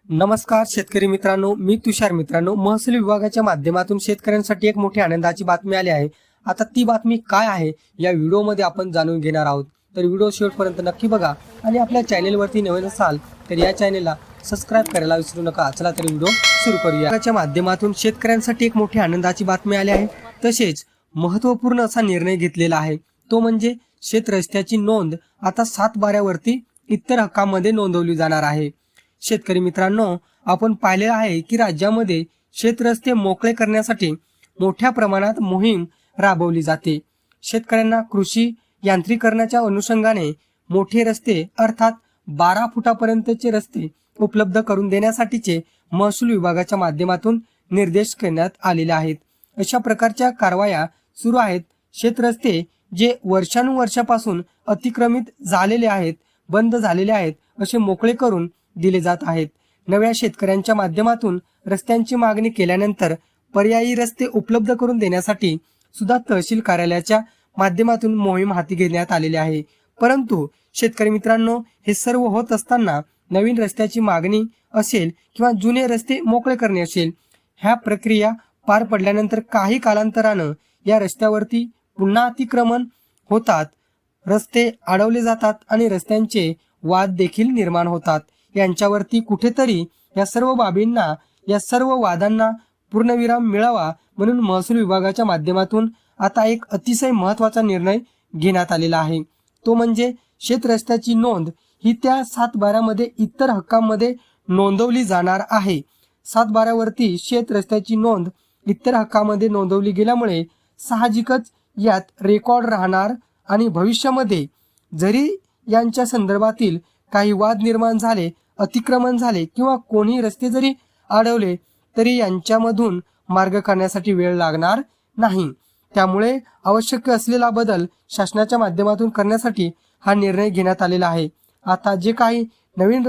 नमस्कार शेतकरी मित्रांनो, मी तुषार मित्रांनो, महसूल विभागाच्या माध्यमातून शेतकऱ्यांसाठी एक मोठी आनंदाची बातमी आली आहे। आता ती बातमी काय आहे या व्हिडिओमध्ये आपण जाणून घेणार आहोत। तर व्हिडिओ शेवटपर्यंत नक्की बघा आणि आपल्या चॅनलवरती नवीन असाल तर या चॅनलला सबस्क्राइब करायला विसरू नका। चला तर व्हिडिओ सुरू करूया। विभागाच्या माध्यमातून शेतकऱ्यांसाठी एक मोठी आनंदाची बातमी आली आहे। तसेच महत्त्वपूर्ण असा निर्णय घेतलेला आहे, तो म्हणजे शेत रस्त्याची नोंद आता 7/12 इतर हक्कांमध्ये नोंदवली जाणार आहे। शेतकरी मित्रांनो, आपण पाहिले आहे की राज्यामध्ये शेतरस्ते मोकळे करण्यासाठी मोठ्या प्रमाणात मोहीम राबवली जाते। शेतकऱ्यांना कृषी यांत्रिकरणाच्या अनुषंगाने मोठे रस्ते अर्थात 12 फुटापर्यंतचे रस्ते उपलब्ध करून देण्यासाठीचे महसूल विभागाच्या माध्यमातून निर्देश करण्यात आलेले आहेत। अशा प्रकारच्या कारवाया सुरू आहेत। शेतरस्ते जे वर्षानुवर्षापासून अतिक्रमित झालेले आहेत, बंद झालेले आहेत, असे मोकळे करून दिले जात आहेत। नव्या शेतकऱ्यांच्या माध्यमातून रस्त्यांची मागणी केल्यानंतर पर्यायी रस्ते उपलब्ध करून देण्यासाठी सुद्धा तहसील कार्यालयाच्या माध्यमातून मोहीम हाती घेण्यात आलेली आहे। परंतु शेतकरी मित्रांनो, हे सर्व होत असताना नवीन रस्त्याची मागणी असेल किंवा जुने रस्ते मोकळे करणे असेल, ह्या प्रक्रिया पार पडल्यानंतर काही कालांतरानं या रस्त्यावरती पुन्हा अतिक्रमण होतात, रस्ते अडवले जातात आणि रस्त्यांचे वाद देखील निर्माण होतात। यांच्यावरती कुठेतरी या सर्व बाबींना, या सर्व वादांना पूर्णविराम मिळावा म्हणून महसूल विभागाच्या माध्यमातून आता एक अतिशय महत्त्वाचा निर्णय घेण्यात आलेला आहे। तो म्हणजे शेत रस्त्याची नोंद ही त्या 7/12 इतर हक्कांमध्ये नोंदवली जाणार आहे। 7/12 शेत रस्त्याची नोंद इतर हक्कांमध्ये नोंदवली गेल्यामुळे साहजिकच यात रेकॉर्ड राहणार आणि भविष्यामध्ये जरी यांच्या संदर्भातील काही वाद निर्माण झाले, अतिक्रमण झाले किंवा कोणी रस्ते जरी अडवले तरी यांच्यामधून मार्ग काढण्यासाठी वेळ लागणार नाही। त्यामुळे आवश्यक असलेला बदल शासनाच्या माध्यमातून करण्यासाठी हा निर्णय घेण्यात आलेला आहे। आता जे काही नवीन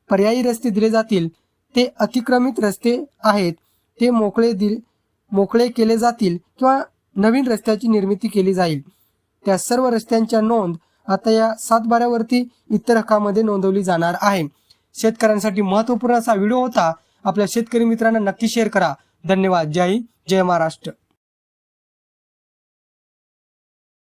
पर्यायी रस्ते दिले जातील ते अतिक्रमित रस्ते आहेत, ते मोकळे केले जातील किंवा नवीन रस्त्याची निर्मिती केली जाईल। त्या सर्व रस्त्यांच्या नोंद आता या 7/12 इतर हक्कांमध्ये नोंदवली जाणार आहे। शेतकऱ्यांसाठी महत्त्वपूर्ण असा व्हिडिओ होता। आपल्या शेतकरी मित्रांना नक्की शेअर करा। धन्यवाद। जय हिंद, जय महाराष्ट्र।